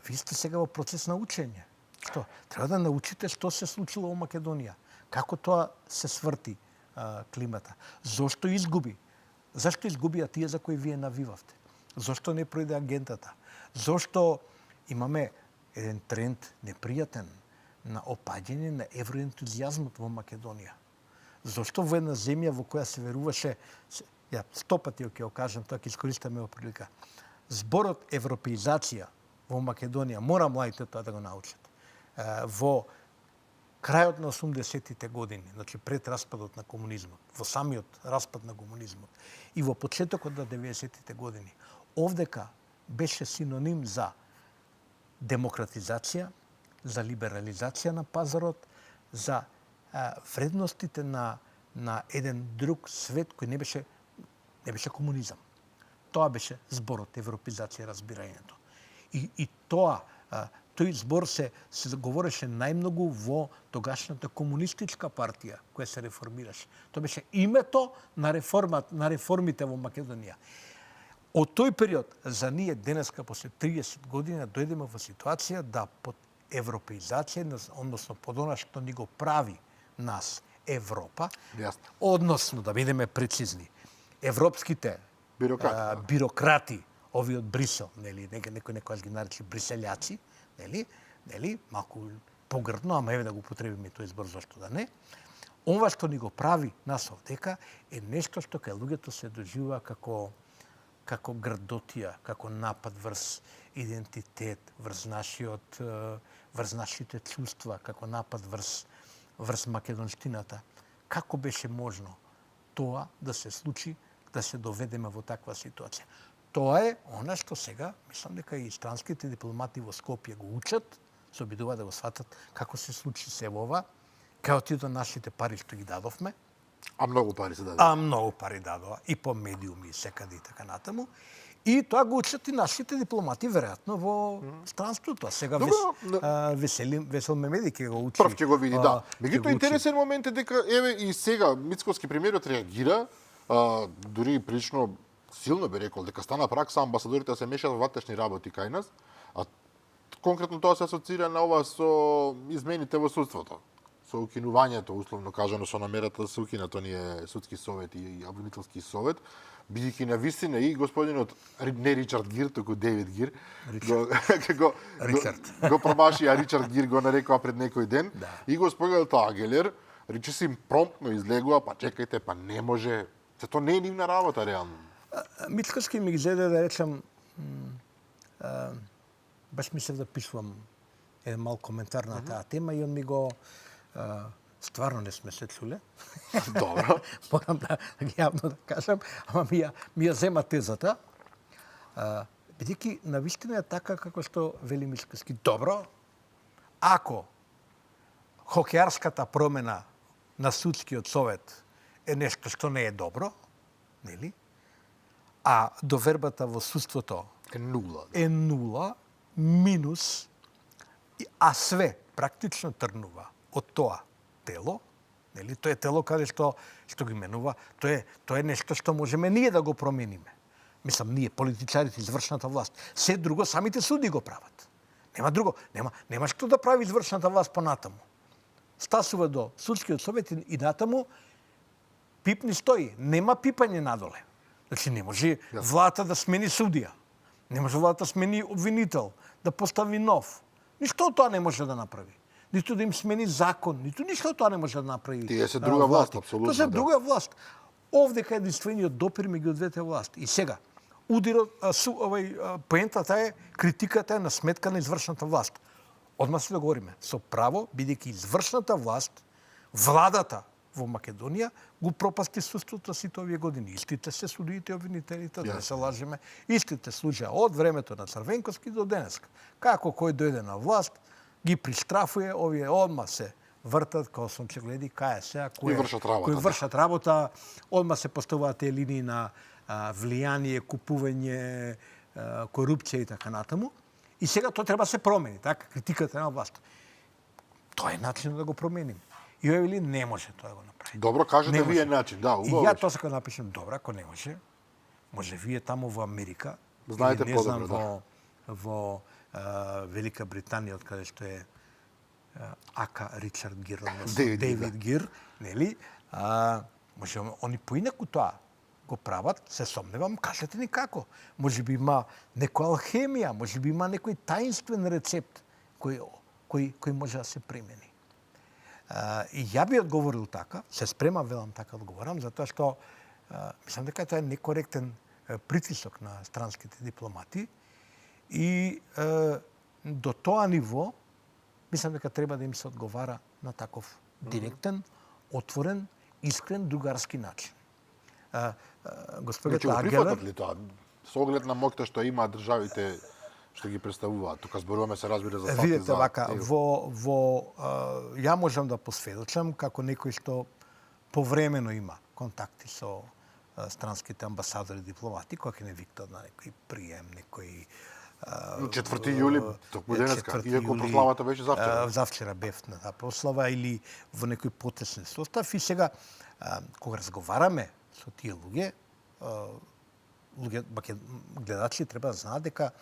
ви сте сега во процес на учење. Што? Треба да научите што се случило во Македонија. Како тоа се сврти климата. Зошто изгуби? Зашто изгубија тие за кои вие навивавте? Зошто не пројде агентата? Зошто имаме еден тренд непријатен на опаѓање на евроентузијазмот во Македонија? Зошто во една земја во која се веруваше, ја 100 пати ќе го кажам, тоа ќе искористаме во прилика, зборот европеизација во Македонија, мора младите тоа да го научат. Во крајот на 80-тите години, значи пред распадот на комунизмот, во самиот распад на комунизмот и во почетокот на 90-тите години, овдека беше синоним за демократизација, за либерализација на пазарот, за вредностите на еден друг свет кој не беше комунизам. Тоа беше зборот европеизација, разбирањето. И тој збор се говореше најмногу во тогашната комунистичка партија која се реформираше. Тоа беше името на реформите во Македонија. Од тој период за ние денеска после 30 години дојдеме во ситуација да под европеизација, односно под она што ни го прави нас Европа, односно да бидеме прецизни, европските бирократи овие од Брисел, нели, некој некојаш ги нарече бриселјаци, нели, малку погрдно, ама еве да го употребиме тој збор, зашто да не. Ова што ни го прави нас овдека е нешто што кај луѓето се доживува како грдотија, како напад врз идентитет, врз нашите чувства, како напад врз македонштината. Како беше можно тоа да се случи, да се доведеме во таква ситуација? Тоа е она што сега, мислам дека и странските дипломати во Скопје го учат, се обидуваат да го сватат како се случи се ова, кај отидо нашите пари што ги дадовме. А многу пари се дадоа. А многу пари дадоа и по медиуми и секаде и така натаму. И тоа го учат и нашите дипломати веројатно во странството. А сега Весел Мемеди ќе го учи. Прв ќе го види, да. Меѓутоа интересен момент е дека еве и сега мицковски премиерот реагира, дури прилично силно би рекол дека стана пракса амбасадорите да се мешаат во ватрешни работи кај нас, а конкретно тоа се асоцира на ова со измените во судството, со укинувањето, условно кажано, со намерата да се укинат оние судски совети и обвинителски совет, бидејќи на вистина и господинот не Ричард Гир, туку Девид Гир, го промаши, а Ричард Гир го нарекува пред некој ден, и господинот Агелер речиси им промптно излегува, па чекајте, па не може, се тоа не е нивна работа реално. Мицкоски ми ги зеде да речам, баш мислев да пишувам еден мал коментар на таа тема и он ми го стварно не сме се чуле. Добро. Морам да ги јавно да кажам, ама ми ја зема тезата. Бидејќи навистина е така како што вели Мицкоски. Добро, ако хокеарската промена на судскиот совет е нешто што не е добро, нели? А довербата во судството Е нула. Е нула, минус, а све практично тргнува од тоа тело, нели? Тоа е тело каде што го именува, тоа е нешто што можеме ние да го промениме. Мислам, ние, политичарите, извршната власт. Се друго самите суди го прават. Нема друго, нема што да прави извршната власт понатаму. Стасува до судскиот совет и натаму пипни стои. Нема пипање надоле. Значи не може владата да смени судија. Не може владата да смени обвинител, да постави нов. Ништо од тоа не може да направи. Ниту да им смени закон, ниту ништо од тоа не може да направи. Тие се друга власт, апсолутно. Тоа се друга власт. Овдека е единствениот допир меѓу двете власти. И сега, удирот, поентата е, критиката е на сметка на извршната власт. Одма се договориме. Со право, бидејќи извршната власт, владата во Македонија, го пропасти судството сите овие години. Истите се судиите и обвинителите, да не се лажеме. Истите случаи од времето на Црвенковски до денеска. Како кој дојде на власт, ги пристрафуе, овие одма се вртат, као сончегледи, кај е сега, кои вршат работа, одма се поставуваат тие линии на влијание, купување, корупција и така натаму. И сега тоа треба се промени, така, критиката на власт. Тоа е начин да го променим. И овие вели не може тоа да го направи. Добро, кажете вие начин, да, убаво. И ја тоа сакам да напишем, добро, ако не може, може вие таму во Америка, знаете или не подобро, знам, во Велика Британија, од каде што е Ака Ричард Гир, Дейвид Гир, нели? Може они поинаку тоа го прават, се сомневам, кажете ни како. Може би има некоја алхемија, може би има некој таинствен рецепт кој може да се примени. И ја би одговорил така, се спремам, велам така одговорам, затоа што мислам дека тоа е некоректен притисок на странските дипломати и до тоа ниво мислам дека треба да им се одговара на таков директен, отворен, искрен, другарски начин. Господите Агелер... Прифатат ли тоа? Со оглед на моќта што имаат државите што ги представуваат. Тука зборуваме се разбира за факти. Видете вака, ја можам да посведочам како некој што повремено има контакти со странските амбасадори и дипломати, кои ќе не виктат на некој прием, некој 4 јули, токму денеска, иако прославата беше завчера. Завчера бев на таа прослава или во некој потесен состав. И сега, кога разговараме со тие луѓе, гледачи треба да знаат дека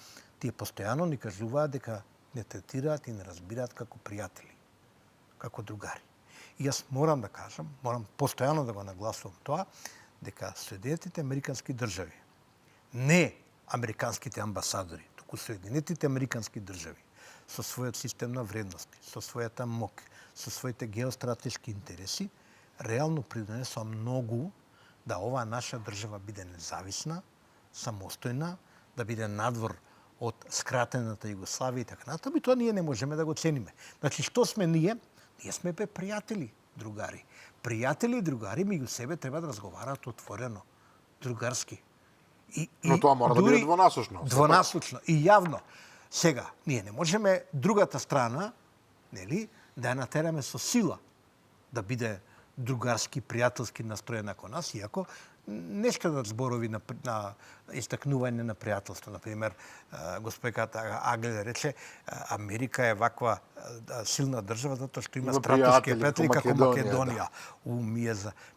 тие постојано ни кажуваат дека не третираат и не разбираат како пријатели, како другари. И јас морам да кажам, морам постојано да го нагласувам тоа, дека Соединетите Американски држави не американските амбасадори, туку Соединетите американски држави, со својот систем на вредности, со својата мок, со своите геостратешки интереси, реално придонесоа многу да оваа наша држава биде независна, самостојна, да биде надвор од скратената Југославија и така натаму, и тоа ние не можеме да го цениме. Значи, што сме ние? Ние сме пријатели, другари. Пријатели и другари меѓу себе треба да разговараат отворено, другарски. Но тоа мора да биде двонасочно. Двонасочно и јавно. Сега, ние не можеме другата страна, нели, да ја натераме со сила да биде другарски, пријателски настроена кон нас, иако не шкадат зборови на истакнување на пријателство. Например, госпојката Агле рече, Америка е ваква силна држава затоа што има стратешки пријатели како Македонија.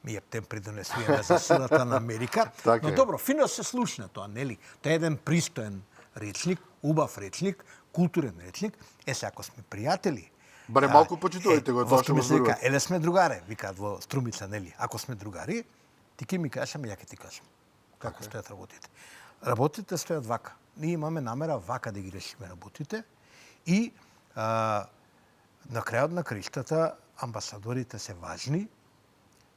Ми ептен придонесуваме за силата на Америка. Но добро, фино се слушне тоа, нели? Тоа е еден пристоен речник, убав речник, културен речник. Се, ако сме пријатели, баре малку почитувате го тоа што вика, еле сме другари, викаат во Струмица, нели? Ако сме другари, ти ќе ми кажеш, ама ја ќе ти кажам. Како стојат работите? Работите стојат вака. Ние имаме намера вака да ги решиме работите и на крајот на криштата амбасадорите се важни,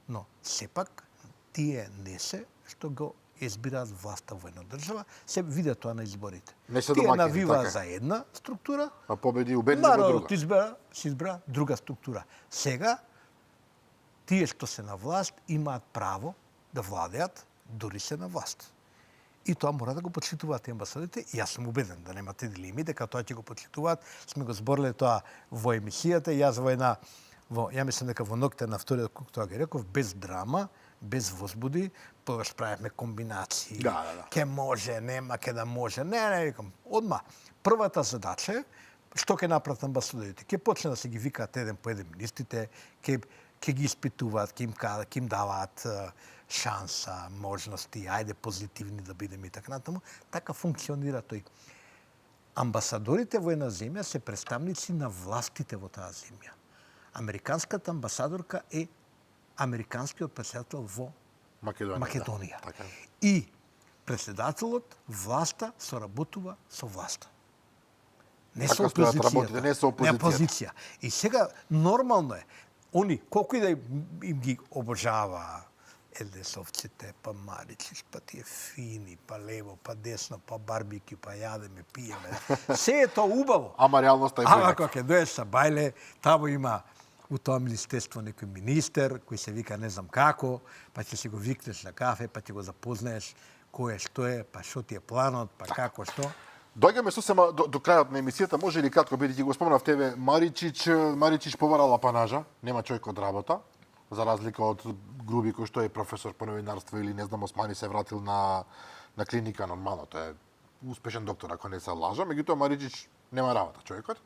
но сепак тие не се што го избираат власта во една држава, се види тоа на изборите. Тие навива за една структура, а победи убедливо друга. Народот се избра друга структура. Сега тие што се на власт имаат право да владеат, дури се на власт. И тоа мора да го почитуваат амбасадорите. И јас сум убеден да немате дилеми дека тоа ќе го почитуваат. Сме го збориле тоа во емисијата. Јас ја мислам дека во ноќта на вториот круг тоа ги реков, без драма, без возбуди, тогаш правевме комбинации. Ке може, нема ке да може. Не, викам, одма. Првата задача е што ќе направат амбасадорите. Ќе почне да се ги викаат еден по еден министрите, ќе ги испитуваат, ќе им даваат шанса, можности, ајде позитивни да бидеме и така натаму. Така функционира тој. Амбасадорите во една земја се представници на властите во таа земја. Американската амбасадорка е американскиот претседател во Македонија. Да. И претседателот, власта, соработува со власта. Не со опозицијата. Не со опозиција. И сега нормално е, они, колку и да им ги обожава ЛДСовците, па Маричиш, па тие фини, па лево, па десно, па барбекю, па јадеме, пиеме. Се е тоа убаво. Ама реалноста е Ама кога ќе доеш са бајле, таму има у тоа министерство некој министер кој се вика не знам како, па ќе си го викнеш на кафе, па ќе го запознаеш кој е, што е, па што ти е планот, па како, што. Доаѓаме сосема до крајот на емисијата, може ли кратко бидејќи го спомнав тебе, Маричич побарал апанажа, нема човек од работа, за разлика од Груби кој што е професор по новинарство или не знам Османи се вратил на клиника нормално, тоа е успешен доктор ако не се лажа, меѓутоа Маричич нема работа човекот.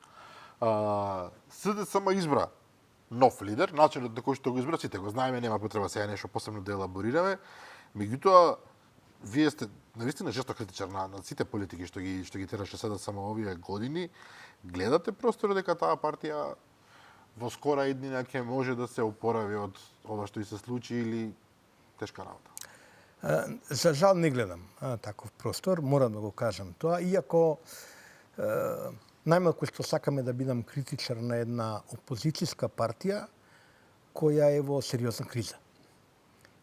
СДСМ избра нов лидер, начинот на кој што го избра сите го знаеме, нема потреба сега нешто посебно да елаборираме. Меѓутоа вие сте навистина жесток критичар на сите политики што ги тераше СДСМ овие години. Гледате простор дека таа партија во скора иднина ќе може да се опорави од ова што и се случи или тешка работа? За жал не гледам таков простор, морам да го кажам тоа, иако најмалку што сакаме да бидам критичар на една опозицијска партија која е во сериозна криза.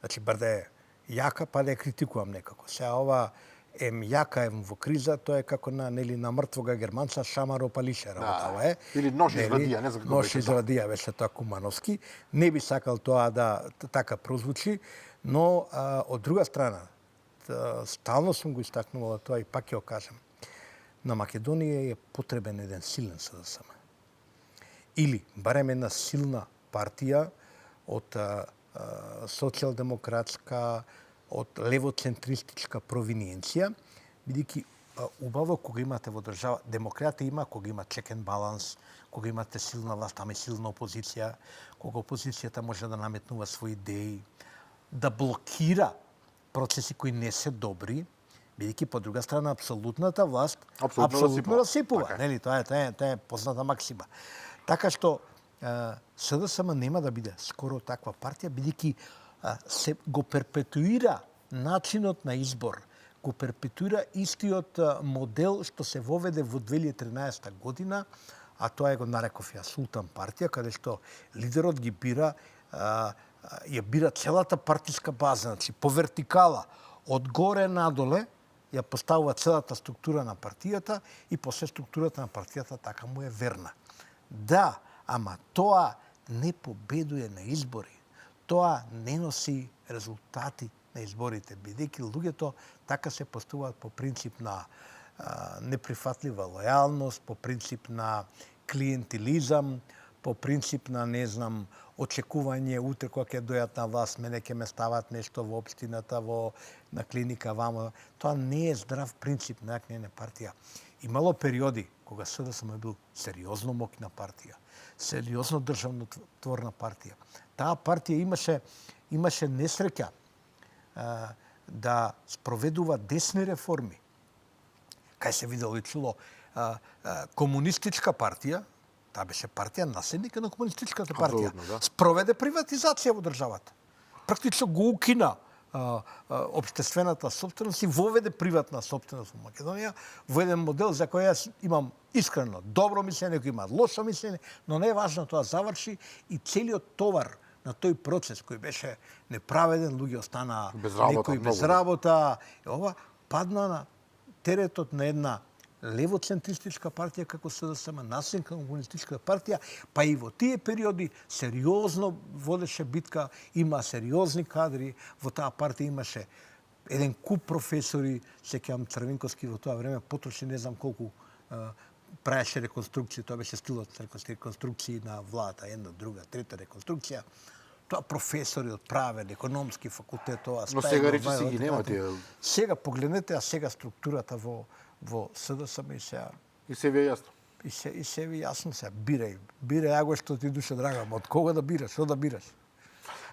Значи, бар да е јака, па да ја критикувам некако. Сега ова јака во криза, тоа е како на мртвога германца Шамаро Палише работава е. Или нож извадија, не знам како беше. Нож извадија беше тоа Кумановски. Не би сакал тоа да така прозвучи, но од друга страна, стално сум го истакнувала тоа и пак ќе го кажам. На Македонија е потребен еден силен СДСМ. Или барем една силна партија од социјалдемократска, од левоцентристичка провиненција, бидејќи убаво кога имате во држава, демократија има кога има чекен баланс, кога имате силна власт, ама и силна опозиција, кога опозицијата може да наметнува своји идеи, да блокира процеси кои не се добри, бидејќи по друга страна апсолутната власт апсолутно расипува. Нели, тоа е позната максима. Така што СДСМ нема да биде скоро таква партија, бидејќи се го перпетуира начинот на избор го перпетуира истиот модел што се воведе во 2013 година, а тоа го нареков ја Султан партија, каде што лидерот ги бира, ја бира целата партиска база, значи по вертикала, од горе надоле, ја поставува целата структура на партијата и после структурата на партијата така му е верна. Да, ама тоа не победува на избори. Тоа не носи резултати на изборите, бидејќи луѓето така се постуваат по принцип на неприфатлива лојалност, по принцип на клиентилизам, по принцип на, не знам, очекување утре кога ќе дојат на власт, мене ќе ме стават нешто во општината, на клиника вамо. Тоа не е здрав принцип на една партија. Имало периоди кога СДСМ бил сериозно моќна партија, сериозно државнотворна партија. Таа партија имаше несреќа да спроведува десни реформи. Кај се видело и чуло комунистичка партија, таа беше партија наследника на комунистичката партија, да. спроведе приватизација во државата. Практично го укина општествената собственост и воведе приватна собственост во Македонија во еден модел за кој јас имам искрено добро мислење, некој има лошо мислење, но не е важно, тоа заврши и целиот товар на тој процес кој беше неправеден, луѓе останаа некои без работа, ова падна на теретот на една левоцентристичка партија како СДСМ, наследник на комунистичка партија, па и во тие периоди сериозно водеше битка, има сериозни кадри, во таа партија имаше еден куп професори, сеќавам Црвенковски во тоа време потроши не знам колку правеше реконструкција, тоа беше стилот реконструкции на владата, една, друга, трета реконструкција. Тоа професори од правен, економски факултет, тоа. Но сега речиси ги нема тие. Сега погледнете, а сега структурата во СДСМ и сега. И се ви е јасно. И се ви јасно сега. Бирај аго што ти душа драга, од кога да бираш, што да бираш.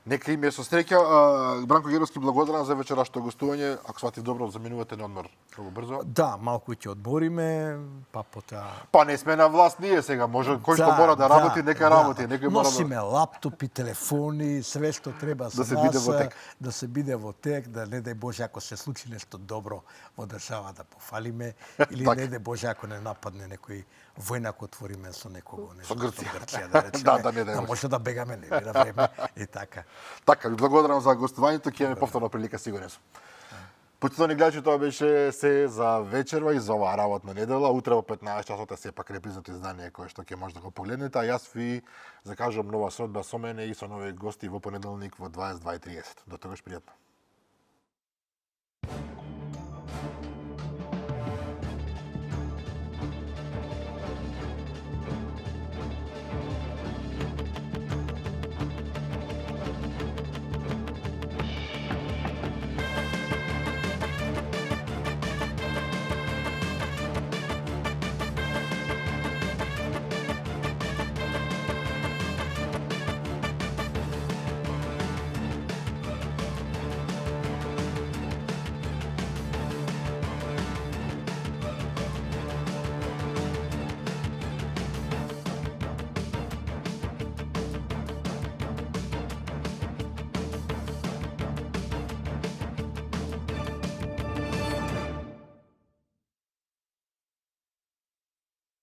Нека им е со среќа. Бранко Геровски, благодарам за вечерашното гостување. Ако сватив добро, заминувате на одмор многу брзо. Да, малку ќе одбориме, па потоа. Па не сме на власт ние сега, може кој што мора да работи, нека работи, некој мора да носиме лаптопи, телефони, све што треба за се биде нас, во тек. да се биде во тек, да не дај Боже ако се случи нешто добро во држава да пофалиме или не дај Боже ако не нападне некој војнак отвориме со некого, нешто со Грција, да речеме. да, не да може да бегаме нели на време и така. Така, ви благодарам за гостувањето, ќе имаме повторна прилика, сигурен сум. Почитувани гледачи, тоа беше се за вечерва и за оваа работна недела. Утре во 15 часот е сепак репризното издание кое што ќе може да го погледнете, а јас ви закажувам нова средба со мене и со нови гости во понеделник во 22:30. До тогаш пријатно.